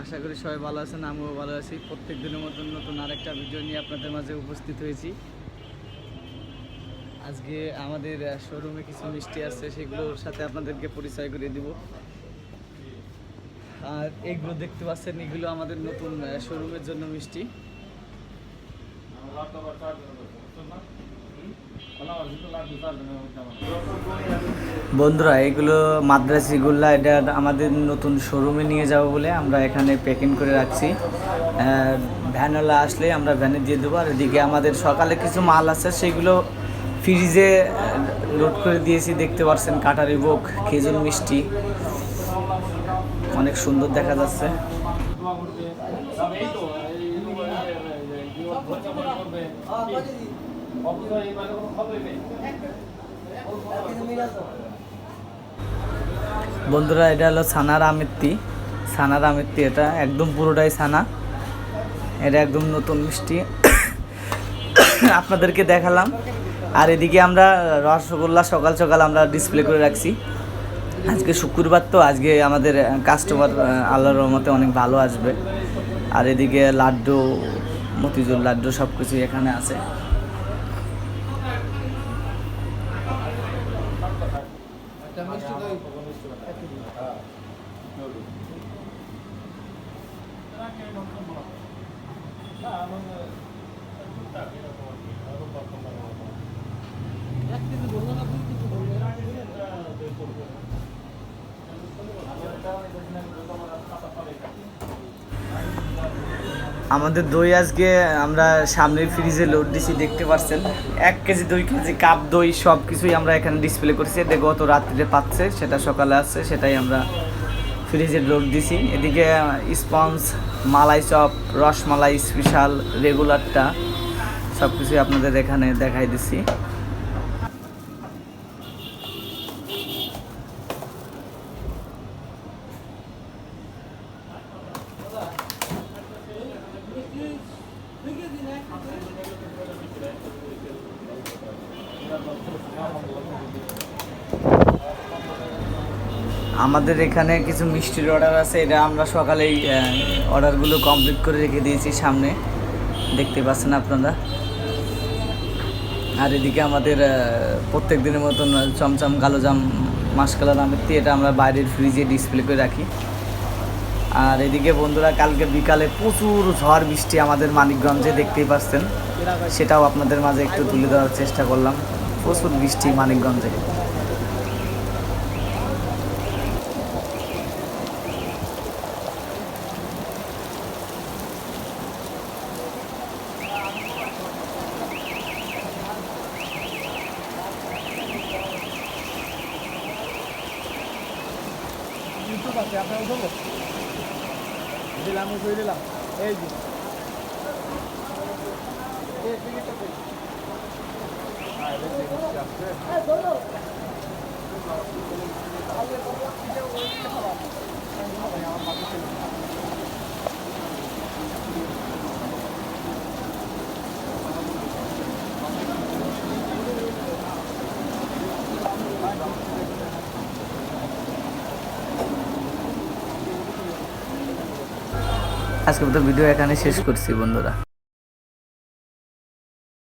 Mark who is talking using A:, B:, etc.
A: আশা করি সবাই ভালো আছেন, আমিও ভালো আছি। প্রত্যেক দিনের মতন নতুন আরেকটা ভিডিও নিয়ে আপনাদের মাঝে উপস্থিত হয়েছি। আজকে আমাদের শোরুমে কিছু মিষ্টি আছে, সেগুলোর সাথে আপনাদেরকে পরিচয় করে দিব। আর এগুলো দেখতে পাচ্ছেন, এগুলো আমাদের নতুন শোরুমের জন্য মিষ্টি। বন্ধুরা, এগুলো মাদ্রাসি গোল্লা, এটা আমাদের নতুন শোরুমে নিয়ে যাব বলে আমরা এখানে প্যাকিং করে রাখছি। ভ্যানওয়ালা আসলে আমরা ভ্যানে দিয়ে দেবো। আর এদিকে আমাদের সকালে কিছু মাল আছে, সেগুলো ফ্রিজে লোড করে দিয়েছি। দেখতে পাচ্ছেন কাটারি ভোগ, খেজুর মিষ্টি, অনেক সুন্দর দেখা যাচ্ছে। বন্ধুরা, এটা হলো ছানার আমিত্তি। এটা একদম পুরোটাই ছানা। এটা একদম নতুন মিষ্টি আপনাদেরকে দেখালাম। আর এদিকে আমরা রসগোল্লা সকাল সকাল আমরা ডিসপ্লে করে রাখছি। আজকে শুক্রবার, তো আজকে আমাদের কাস্টমার আল্লাহর রহমতে অনেক ভালো আসবে। আর এদিকে লাড্ডু, মতিঝুল লাড্ডু সব কিছুই এখানে আছে। আমাদের দই আজকে আমরা সামনের ফ্রিজে লোড দিছি, দেখতে পাচ্ছেন 1 কেজি 2 কেজি কাপ দই সব কিছুই আমরা এখানে ডিসপ্লে করছি। এটা গত রাত্রিতে পাচ্ছে, সেটা সকালে আসছে, সেটাই আমরা ফ্রিজে লোড দিছি। এদিকে স্পঞ্জ, মালাই চপ, রসমালাই স্পেশাল, রেগুলারটা সব কিছুই আপনাদের এখানে দেখাই দিছি। আমাদের এখানে কিছু মিষ্টির অর্ডার আছে, এটা আমরা সকালেই অর্ডারগুলো কমপ্লিট করে রেখে দিয়েছি সামনে, দেখতে পাচ্ছেন আপনারা। আর এদিকে আমাদের প্রত্যেক দিনের মতন চমচম কালোজাম মাসকালার আমিত্তি, এটা আমরা বাইরের ফ্রিজে ডিসপ্লে করে রাখি। আর এদিকে বন্ধুরা, কালকে বিকালে প্রচুর ঝড় বৃষ্টি আমাদের মানিকগঞ্জে, দেখতেই পাচ্ছেন, সেটাও আপনাদের মাঝে একটু তুলে ধরার চেষ্টা করলাম। প্রচুর বৃষ্টি মানিকগঞ্জে। আপনার উঠবো দিলাম, দিলাম এই যে আজকে তো ভিডিও এখানে শেষ করছি বন্ধুরা।